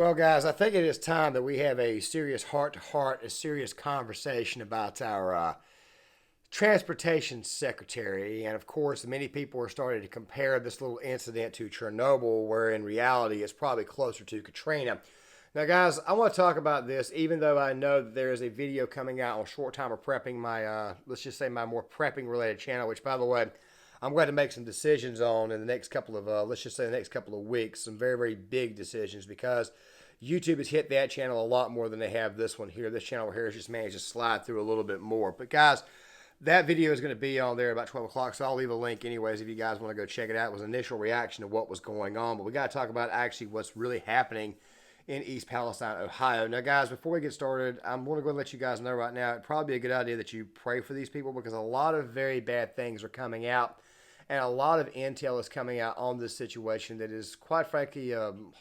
Well, guys, I think it is time that we have a serious heart to heart, a serious conversation about our transportation secretary. And of course, many people are starting to compare this little incident to Chernobyl, where in reality it's probably closer to Katrina. Now, guys, I want to talk about this, even though I know that there is a video coming out on Short Timer Prepping, my, let's just say, my more prepping related channel, which, by the way, I'm going to make some decisions on in the next couple of, let's just say, the next couple of weeks. Some very, very big decisions because YouTube has hit that channel a lot more than they have this one here. This channel here has just managed to slide through a little bit more. But, guys, that video is going to be on there about 12 o'clock, so I'll leave a link anyways if you guys want to go check it out. It was an initial reaction to what was going on, but we got to talk about actually what's really happening in East Palestine, Ohio. Now, guys, before we get started, I'm going to go and let you guys know right now, it'd probably be a good idea that you pray for these people because a lot of very bad things are coming out and a lot of intel is coming out on this situation that is, quite frankly,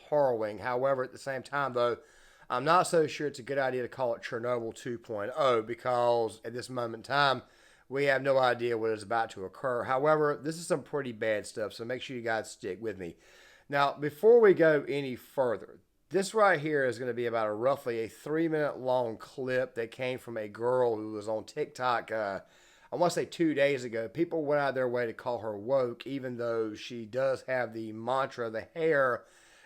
harrowing. However, at the same time, though, I'm not so sure it's a good idea to call it Chernobyl 2.0 because at this moment in time, we have no idea what is about to occur. However, this is some pretty bad stuff, so make sure you guys stick with me. Now, before we go any further, this right here is going to be about roughly a 3-minute long clip that came from a girl who was on TikTok, I want to say 2 days ago. People went out of their way to call her woke, even though she does have the mantra, the hair,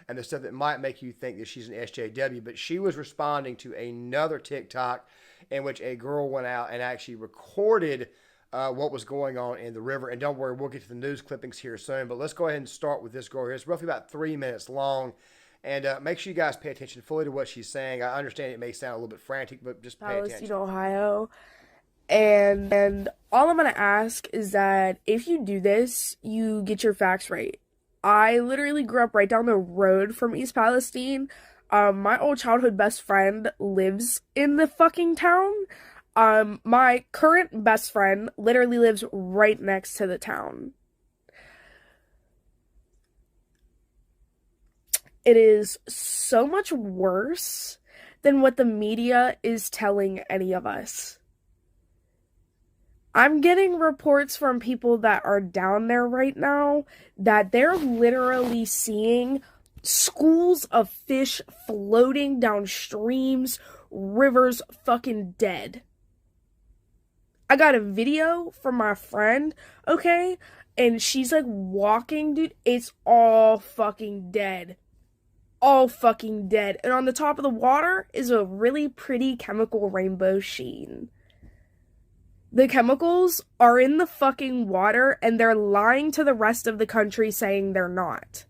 and the stuff that might make you think that she's an SJW. But she was responding to another TikTok in which a girl went out and actually recorded what was going on in the river. And don't worry, we'll get to the news clippings here soon. But let's go ahead and start with this girl here. It's roughly about 3 minutes long. And make sure you guys pay attention fully to what she's saying. I understand it may sound a little bit frantic, but just pay attention. Palestine, Ohio. And all I'm going to ask is that if you do this, you get your facts right. I literally grew up right down the road from East Palestine. My old childhood best friend lives in the fucking town. My current best friend literally lives right next to the town. It is so much worse than what the media is telling any of us. I'm getting reports from people that are down there right now that they're literally seeing schools of fish floating down streams, rivers, fucking dead. I got a video from my friend, okay? And she's like walking, dude. It's all fucking dead. All fucking dead. And on the top of the water is a really pretty chemical rainbow sheen. The chemicals are in the fucking water and they're lying to the rest of the country saying they're not.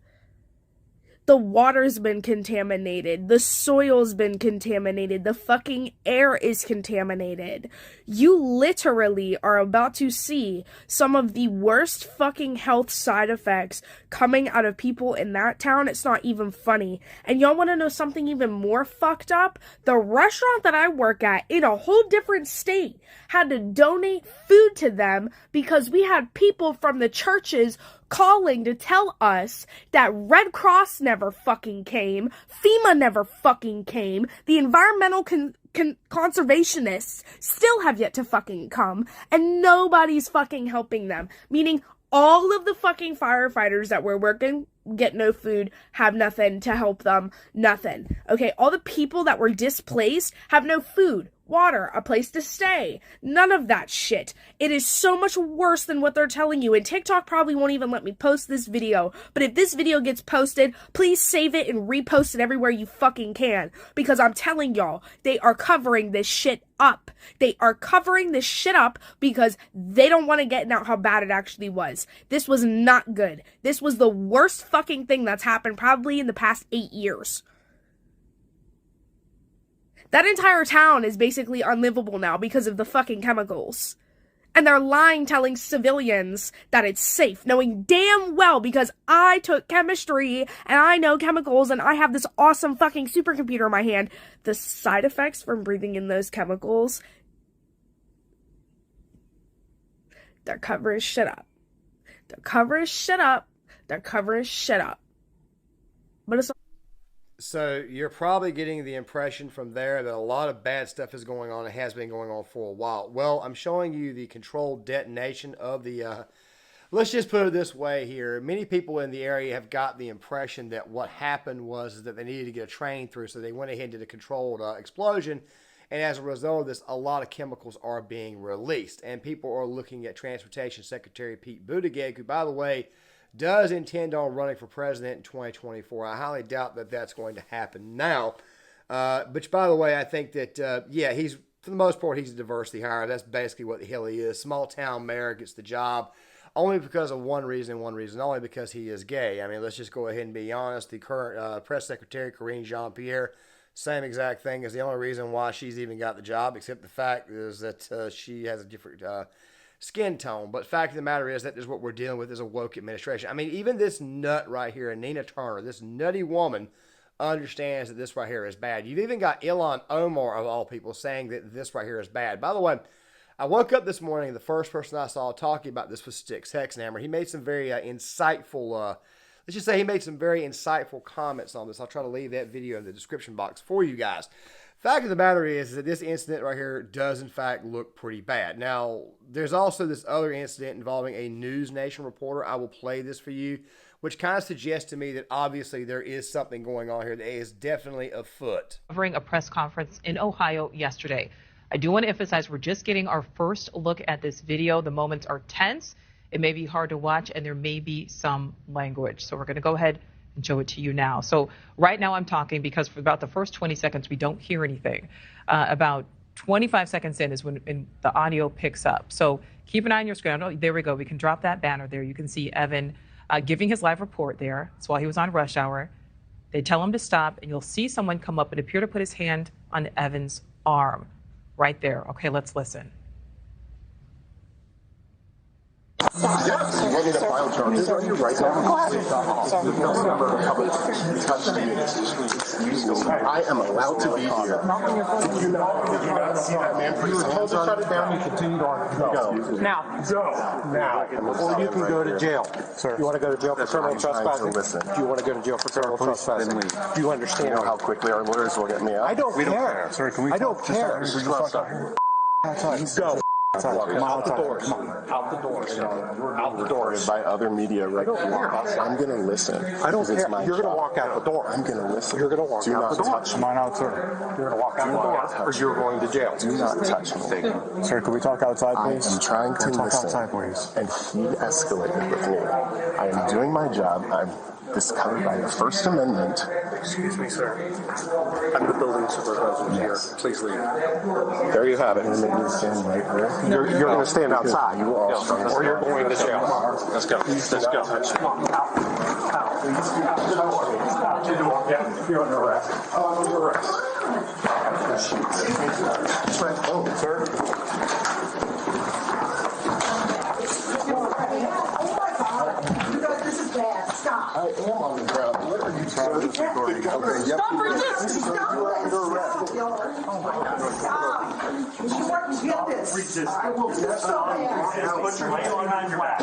The water's been contaminated. The soil's been contaminated. The fucking air is contaminated. You literally are about to see some of the worst fucking health side effects coming out of people in that town. It's not even funny. And y'all want to know something even more fucked up? The restaurant that I work at in a whole different state had to donate food to them because we had people from the churches calling to tell us that Red Cross never fucking came, FEMA never fucking came, the environmental conservationists still have yet to fucking come, and nobody's fucking helping them. Meaning all of the fucking firefighters that were working get no food, have nothing to help them, nothing. Okay, all the people that were displaced have no food, water, a place to stay. None of that shit. It is so much worse than what they're telling you. And TikTok probably won't even let me post this video. But if this video gets posted, please save it and repost it everywhere you fucking can. Because I'm telling y'all, they are covering this shit up. They are covering this shit up because they don't want to get out how bad it actually was. This was not good. This was the worst fucking thing that's happened probably in the past 8 years. That entire town is basically unlivable now because of the fucking chemicals. And they're lying, telling civilians that it's safe, knowing damn well because I took chemistry and I know chemicals and I have this awesome fucking supercomputer in my hand. The side effects from breathing in those chemicals, they're covering shit up. They're covering shit up. They're covering shit up. But it's So you're probably getting the impression from there that a lot of bad stuff is going on. It has been going on for a while. Well, I'm showing you the controlled detonation of the let's just put it this way here. Many people in the area have got the impression that what happened was that they needed to get a train through, so they went ahead and did a controlled explosion. And as a result of this, a lot of chemicals are being released. And people are looking at Transportation Secretary Pete Buttigieg, who, by the way, does intend on running for president in 2024. I highly doubt that that's going to happen now. But by the way, I think that, he's, for the most part, he's a diversity hire. That's basically what the hell he is. Small town mayor gets the job only because of one reason, only because he is gay. I mean, let's just go ahead and be honest. The current press secretary, Karine Jean-Pierre, same exact thing is the only reason why she's even got the job, except the fact is that she has a different skin tone. But fact of the matter is that is what we're dealing with is a woke administration. I mean, even this nut right here, Nina Turner, this nutty woman, understands that this right here is bad. You've even got Ilhan Omar, of all people, saying that this right here is bad. By the way, I woke up this morning, and the first person I saw talking about this was Styx Hexenhammer. He made some very insightful, let's just say he made some very insightful comments on this. I'll try to leave that video in the description box for you guys. Fact of the matter is that this incident right here does, in fact, look pretty bad. Now, there's also this other incident involving a News Nation reporter. I will play this for you, which kind of suggests to me that obviously there is something going on here that is definitely afoot. Covering a press conference in Ohio yesterday. I do want to emphasize we're just getting our first look at this video. The moments are tense. It may be hard to watch, and there may be some language. So we're going to go ahead and show it to you now. So right now I'm talking because for about the first 20 seconds, we don't hear anything. About 25 seconds in is when the audio picks up. So keep an eye on your screen. Oh, there we go. We can drop that banner there. You can see Evan giving his live report there. It's while he was on rush hour. They tell him to stop, and you'll see someone come up and appear to put his hand on Evan's arm right there. Okay, let's listen. Yes, you want me to file charges on you right now? I am allowed to be here. Did you not see that man put his hands on? Shut it down. You continued on. Go. Now. Go. Now. Or you can go to jail. Sir. You want to go to jail for criminal trespassing? Listen. Do you want to go to jail for criminal trespassing? Do you understand? You know how quickly our lawyers will get me out? I don't care. Sir, can we I don't care. Go. Come out the doors. Out the doors. Out the doors. By other media right here. I'm going to listen. I don't care. You're going to walk out the door. I'm going to listen. You're going to walk out the door. Come on out, sir. You're going to walk out the door, or you're going to jail. Do not touch me. Sir, can we talk outside, please? I am trying to talk listen. outside, please. And he escalated with me. I am doing my job. This is covered by the First Amendment. Excuse me, sir. I'm the building supervisor here. Please leave. There you have it. You're going to stand right there. You're going to stand outside. You are strong. Or you're going to jail. Let's go. Let's go. Touch me. You're under arrest. Under arrest. Oh, sir. Stop. I am on the ground. What are you trying to do? Stop resisting. Stop. Oh my God. Stop. You want to get this. Resist. This is so bad. Put your lay on your back.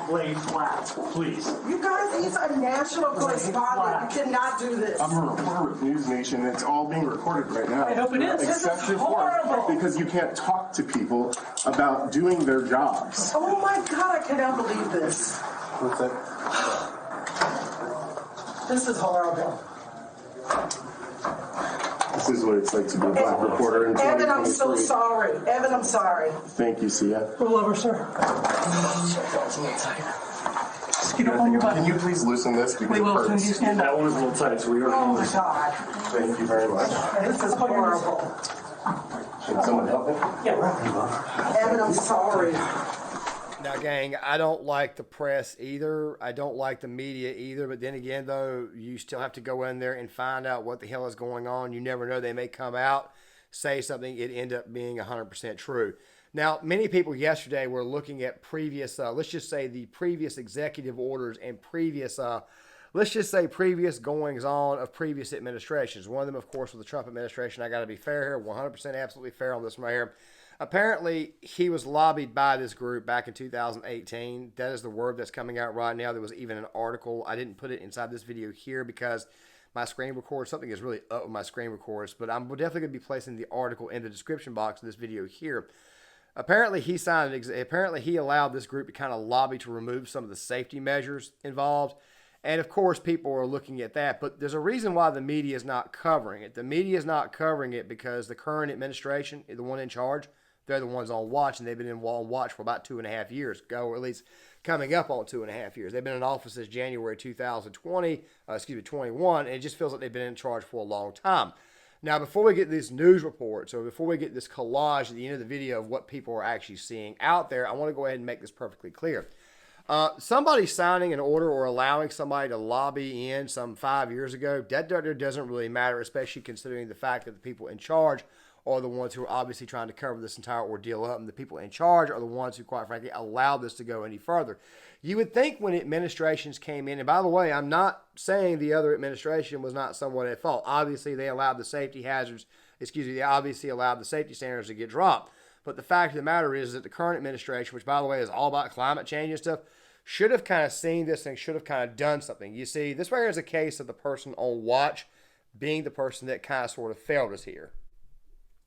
Lay flat, please. You guys, he's a national correspondent. You cannot do this. I'm a reporter with News Nation. It's all being recorded right now. I hope it is. This is Excessive horrible. work because you can't talk to people about doing their jobs. Oh my God, I cannot believe this. What's that? This is horrible. This is what it's like to be a black reporter in 2023. Evan, I'm so sorry. Evan, I'm sorry. Thank you, Sia. Pull over, sir. Get up on your butt. Can you please loosen this because We it will. Can you hurts. stand up? That one was a little tight, so we are. Oh my God. Thank you very much. This is horrible. Can someone help me? Yeah. Evan, I'm sorry. Now, gang, I don't like the press either. I don't like the media either. But then again, though, you still have to go in there and find out what the hell is going on. You never know. They may come out, say something, it end up being 100% true. Now, many people yesterday were looking at previous, let's just say the previous executive orders and previous, let's just say previous goings on of previous administrations. One of them, of course, was the Trump administration. I got to be fair here, 100% absolutely fair on this one right here. Apparently, he was lobbied by this group back in 2018. That is the word that's coming out right now. There was even an article. I didn't put it inside this video here because my screen recorder, something is really up with my screen recorders, but I'm definitely going to be placing the article in the description box of this video here. Apparently he allowed this group to kind of lobby to remove some of the safety measures involved. And of course, people are looking at that, but there's a reason why the media is not covering it. The media is not covering it because the current administration, the one in charge, they're the ones on watch, and they've been on watch for about 2.5 years ago, or at least coming up on 2.5 years. They've been in office since January 21, and it just feels like they've been in charge for a long time. Now, before we get these news reports, or before we get this collage at the end of the video of what people are actually seeing out there, I want to go ahead and make this perfectly clear. Somebody signing an order or allowing somebody to lobby in some 5 years ago, that doesn't really matter, especially considering the fact that the people in charge are the ones who are obviously trying to cover this entire ordeal up, and the people in charge are the ones who, quite frankly, allowed this to go any further. You would think when administrations came in, and by the way, I'm not saying the other administration was not somewhat at fault. Obviously, they allowed the safety standards to get dropped. But the fact of the matter is that the current administration, which, by the way, is all about climate change and stuff, should have kind of seen this and should have kind of done something. You see, this right here is a case of the person on watch being the person that kind of sort of failed us here.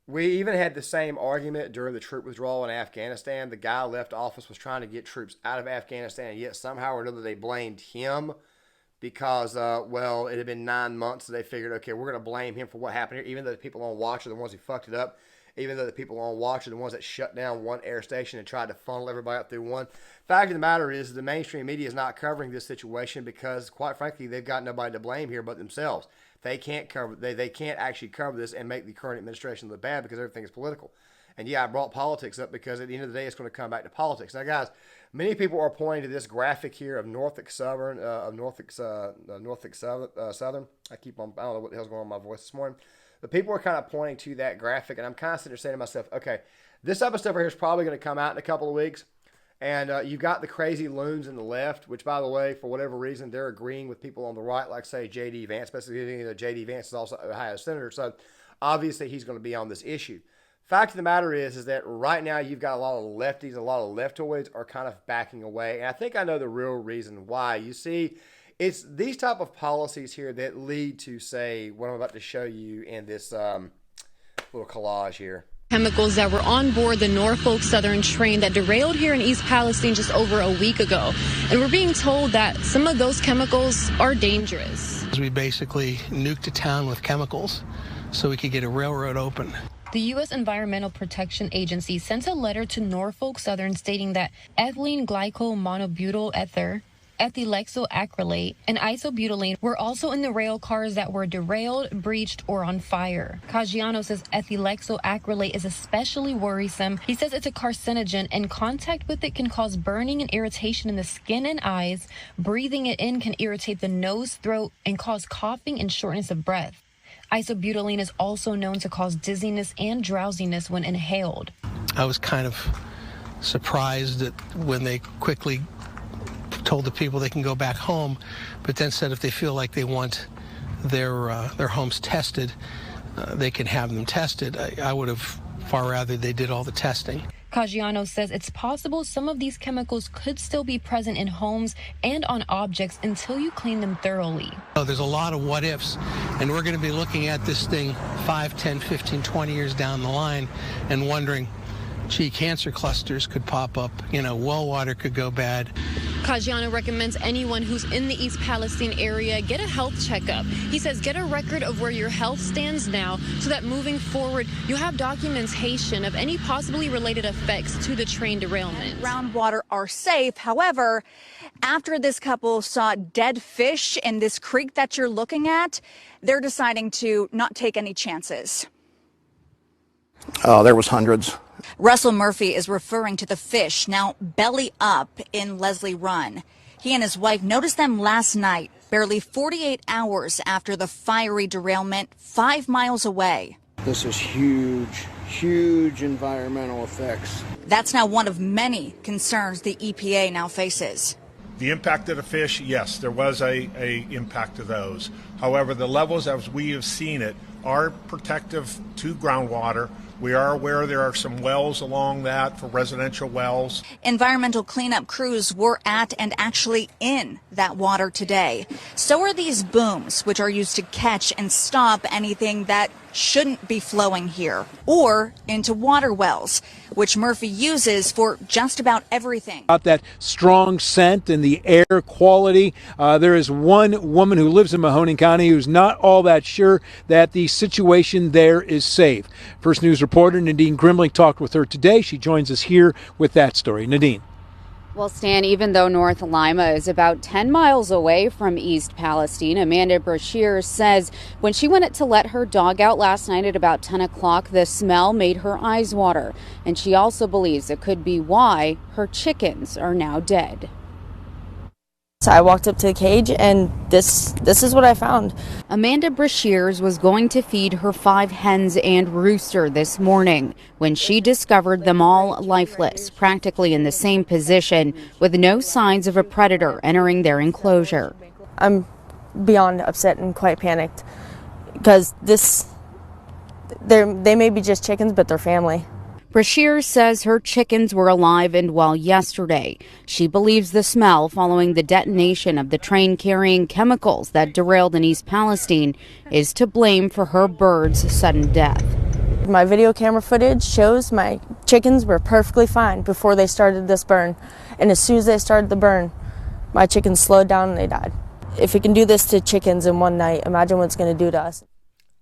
We even had the same argument during the troop withdrawal in Afghanistan. The guy left office was trying to get troops out of Afghanistan, and yet somehow or another they blamed him because, it had been 9 months, so they figured, okay, we're going to blame him for what happened here, even though the people on watch are the ones who fucked it up, even though the people on watch are the ones that shut down one air station and tried to funnel everybody up through one. Fact of the matter is the mainstream media is not covering this situation because, quite frankly, they've got nobody to blame here but themselves. They can't actually cover this and make the current administration look bad because everything is political. And yeah, I brought politics up because at the end of the day, it's going to come back to politics. Now, guys, many people are pointing to this graphic here of Norfolk Southern. I don't know what the hell's going on with my voice this morning. But people are kind of pointing to that graphic, and I'm kind of sitting there saying to myself, okay, this type of stuff right here is probably going to come out in a couple of weeks. And you've got the crazy loons in the left, which, by the way, for whatever reason, they're agreeing with people on the right, like, say, J.D. Vance. Specifically, J.D. Vance is also an Ohio senator, so obviously he's going to be on this issue. Fact of the matter is that right now you've got a lot of lefties, a lot of leftoids are kind of backing away. And I think I know the real reason why. You see, it's these type of policies here that lead to, say, what I'm about to show you in this little collage here. Chemicals that were on board the Norfolk Southern train that derailed here in East Palestine just over a week ago. And we're being told that some of those chemicals are dangerous. We basically nuked a town with chemicals so we could get a railroad open. The U.S. Environmental Protection Agency sent a letter to Norfolk Southern stating that ethylene glycol monobutyl ether, ethylexyl-acrylate, and isobutylene were also in the rail cars that were derailed, breached, or on fire. Caggiano says ethylexyl-acrylate is especially worrisome. He says it's a carcinogen, and contact with it can cause burning and irritation in the skin and eyes. Breathing it in can irritate the nose, throat, and cause coughing and shortness of breath. Isobutylene is also known to cause dizziness and drowsiness when inhaled. I was kind of surprised that when they quickly told the people they can go back home, but then said if they feel like they want their homes tested, they can have them tested. I would have far rather they did all the testing. Caggiano says it's possible some of these chemicals could still be present in homes and on objects until you clean them thoroughly. There's a lot of what ifs, and we're going to be looking at this thing 5, 10, 15, 20 years down the line and wondering, gee, cancer clusters could pop up, well water could go bad. Caggiano recommends anyone who's in the East Palestine area get a health checkup. He says get a record of where your health stands now so that moving forward you have documentation of any possibly related effects to the train derailment. Groundwater are safe. However, after this couple saw dead fish in this creek that you're looking at, they're deciding to not take any chances. There was hundreds. Russell Murphy is referring to the fish now belly up in Leslie Run. He and his wife noticed them last night, barely 48 hours after the fiery derailment 5 miles away. This is huge, huge environmental effects. That's now one of many concerns the EPA now faces. The impact of the fish, yes, there was a impact of those. However, the levels as we have seen it are protective to groundwater. We are aware there are some wells along that for residential wells. Environmental cleanup crews were at and actually in that water today. So are these booms, which are used to catch and stop anything that shouldn't be flowing here, or into water wells, which Murphy uses for just about everything. About that strong scent and the air quality. There is one woman who lives in Mahoning County who's not all that sure that the situation there is safe. First News reporter Nadine Grimling talked with her today. She joins us here with that story. Nadine. Well, Stan, even though North Lima is about 10 miles away from East Palestine, Amanda Brashear says when she went to let her dog out last night at about 10 o'clock, the smell made her eyes water. And she also believes it could be why her chickens are now dead. So I walked up to the cage and this is what I found. Amanda Brashears was going to feed her 5 hens and rooster this morning when she discovered them all lifeless, practically in the same position, with no signs of a predator entering their enclosure. I'm beyond upset and quite panicked because they may be just chickens, but they're family. Brashear says her chickens were alive and well yesterday. She believes the smell following the detonation of the train carrying chemicals that derailed in East Palestine is to blame for her birds' sudden death. My video camera footage shows my chickens were perfectly fine before they started this burn. And as soon as they started the burn, my chickens slowed down and they died. If it can do this to chickens in one night, imagine what it's going to do to us.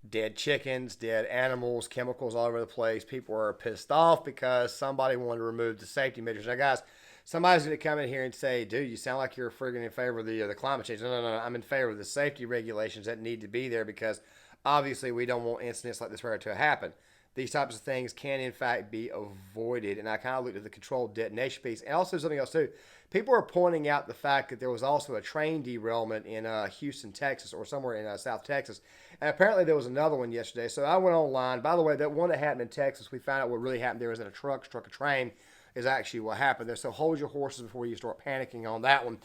Dead chickens, dead animals, chemicals all over the place. People are pissed off because somebody wanted to remove the safety measures. Now, guys, somebody's going to come in here and say, dude, you sound like you're friggin' in favor of the climate change. No, I'm in favor of the safety regulations that need to be there because obviously we don't want incidents like this right to happen. These types of things can, in fact, be avoided. And I kind of looked at the controlled detonation piece. And also something else, too. People are pointing out the fact that there was also a train derailment in Houston, Texas, or somewhere in South Texas. And apparently there was another one yesterday. So I went online. By the way, that one that happened in Texas, we found out what really happened there was that a truck struck a train is actually what happened there. So hold your horses before you start panicking on that one.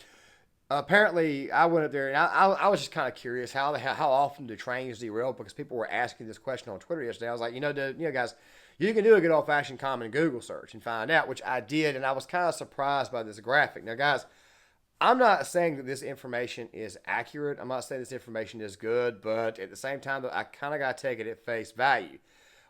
Apparently, I went up there, and I was just kind of curious how often do trains derail, because people were asking this question on Twitter yesterday. I was like, guys, you can do a good old-fashioned common Google search and find out, which I did, and I was kind of surprised by this graphic. Now, guys, I'm not saying that this information is accurate. I'm not saying this information is good, but at the same time, I kind of got to take it at face value.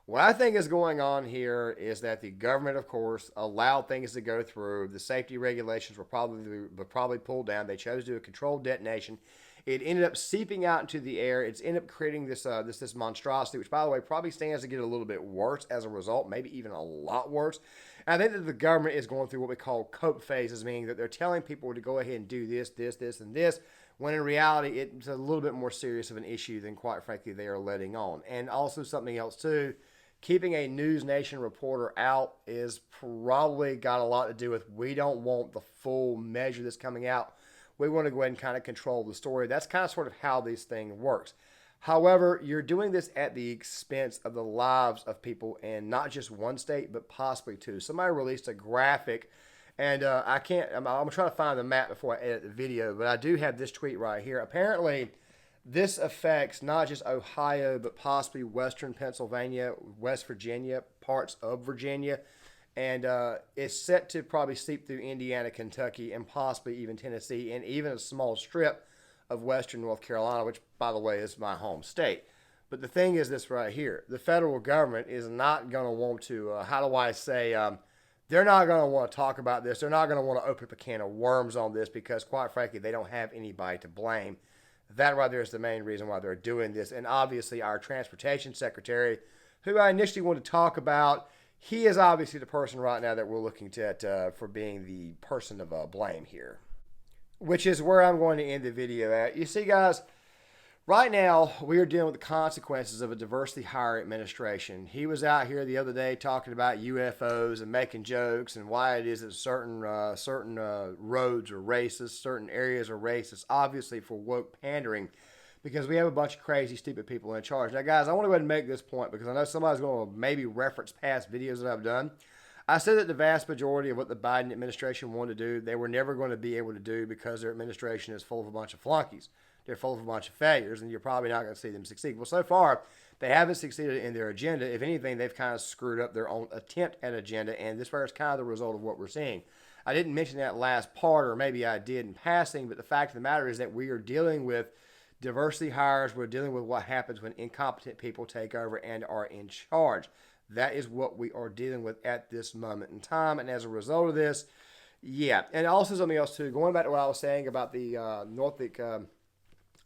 What I think is going on here is that the government, of course, allowed things to go through. The safety regulations were probably pulled down. They chose to do a controlled detonation. It ended up seeping out into the air. It's ended up creating this monstrosity, which, by the way, probably stands to get a little bit worse as a result, maybe even a lot worse. And I think that the government is going through what we call cope phases, meaning that they're telling people to go ahead and do this, and this, when in reality it's a little bit more serious of an issue than, quite frankly, they are letting on. And also something else, too. Keeping a News Nation reporter out is probably got a lot to do with we don't want the full measure that's coming out. We want to go ahead and kind of control the story. That's kind of sort of how this thing works. However, you're doing this at the expense of the lives of people in not just one state, but possibly two. Somebody released a graphic, and I'm trying to find the map before I edit the video, but I do have this tweet right here. Apparently, this affects not just Ohio, but possibly western Pennsylvania, West Virginia, parts of Virginia. And it's set to probably seep through Indiana, Kentucky, and possibly even Tennessee, and even a small strip of western North Carolina, which, by the way, is my home state. But the thing is this right here. The federal government is not going to want to, they're not going to want to talk about this. They're not going to want to open up a can of worms on this because, quite frankly, they don't have anybody to blame. That right there is the main reason why they're doing this. And obviously our transportation secretary, who I initially wanted to talk about, he is obviously the person right now that we're looking at for being the person of blame here, which is where I'm going to end the video at. You see, guys, right now we are dealing with the consequences of a diversity hire administration. He was out here the other day talking about UFOs and making jokes and why it is that certain roads are racist, certain areas are racist, obviously for woke pandering, because we have a bunch of crazy, stupid people in charge. Now, guys, I want to go ahead and make this point because I know somebody's going to maybe reference past videos that I've done. I said that the vast majority of what the Biden administration wanted to do, they were never going to be able to do because their administration is full of a bunch of flunkies. they're full of a bunch of failures, and you're probably not going to see them succeed. Well, so far, they haven't succeeded in their agenda. If anything, they've kind of screwed up their own attempt at agenda, and this is kind of the result of what we're seeing. I didn't mention that last part, or maybe I did in passing, but the fact of the matter is that we are dealing with diversity hires. We're dealing with what happens when incompetent people take over and are in charge. That is what we are dealing with at this moment in time, and as a result of this, yeah. And also something else, too, going back to what I was saying about the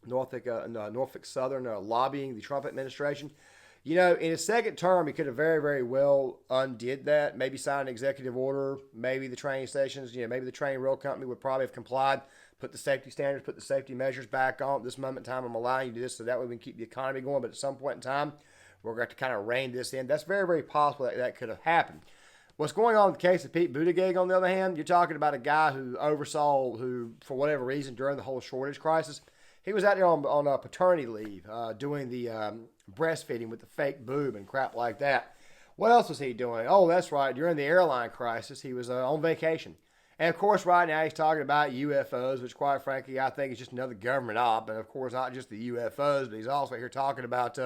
Norfolk Southern lobbying the Trump administration. You know, in his second term, he could have very, very well undid that. Maybe signed an executive order. Maybe the train stations, maybe the train rail company would probably have complied, put the safety standards, put the safety measures back on. At this moment in time, I'm allowing you to do this so that way we can keep the economy going. But at some point in time, we're going to kind of rein this in. That's very, very possible that could have happened. What's going on in the case of Pete Buttigieg, on the other hand, you're talking about a guy who for whatever reason, during the whole shortage crisis, he was out there on paternity leave, doing the breastfeeding with the fake boob and crap like that. What else was he doing? Oh, that's right. During the airline crisis, he was on vacation. And, of course, right now he's talking about UFOs, which, quite frankly, I think is just another government op. And, of course, not just the UFOs, but he's also here talking about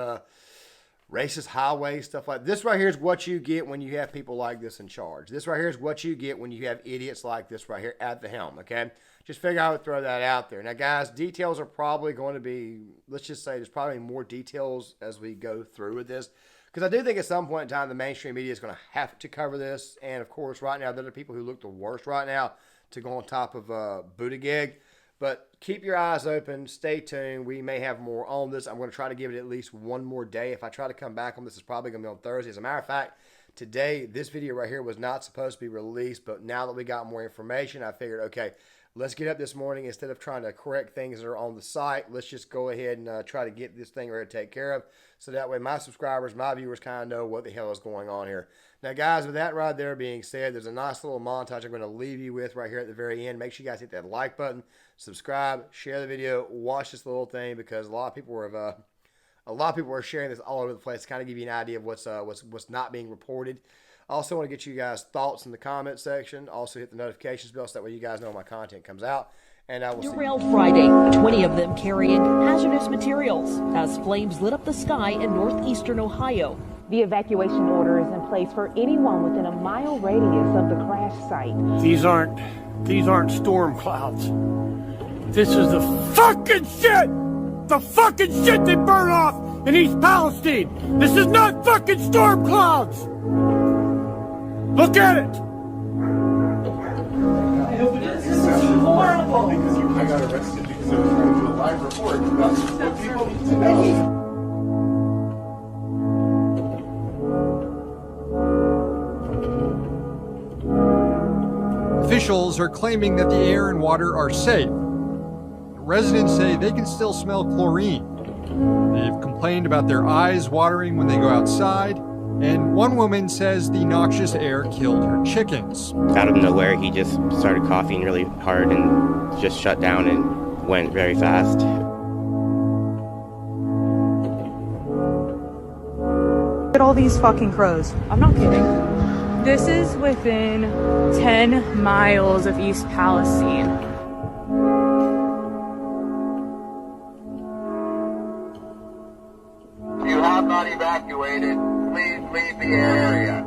racist highways, stuff like this. Right here is what you get when you have people like this in charge. This right here is what you get when you have idiots like this right here at the helm, okay? Just figure I would throw that out there. Now, guys, details are probably going to be, let's just say there's probably more details as we go through with this. Because I do think at some point in time the mainstream media is going to have to cover this. And, of course, right now there are people who look the worst right now to go on top of Buttigieg. But keep your eyes open. Stay tuned. We may have more on this. I'm going to try to give it at least one more day. If I try to come back on this, it's probably going to be on Thursday. As a matter of fact, today, this video right here was not supposed to be released. But now that we got more information, I figured, okay, let's get up this morning. Instead of trying to correct things that are on the site, let's just go ahead and try to get this thing ready to take care of. So that way my subscribers, my viewers kind of know what the hell is going on here. Now, guys, with that right there being said, there's a nice little montage I'm going to leave you with right here at the very end. Make sure you guys hit that like button, subscribe, share the video, watch this little thing, because a lot of people are sharing this all over the place to kind of give you an idea of what's not being reported. I also want to get you guys' thoughts in the comment section. Also hit the notifications bell so that way you guys know when my content comes out. And I will derailed Friday, 20 of them carrying hazardous materials as flames lit up the sky in northeastern Ohio. The evacuation order is in place for anyone within a mile radius of the crash site. These aren't storm clouds. This is the fucking shit! The fucking shit they burn off in East Palestine! This is not fucking storm clouds! Look at it! I hope it is. This is horrible. I got arrested because I was trying to do a live report. That's what people need to know. Officials are claiming that the air and water are safe. Residents say they can still smell chlorine. They've complained about their eyes watering when they go outside, and one woman says the noxious air killed her chickens. Out of nowhere, he just started coughing really hard and just shut down and went very fast. Look at all these fucking crows. I'm not kidding. This is within 10 miles of East Palestine. If you have not evacuated, please leave the area.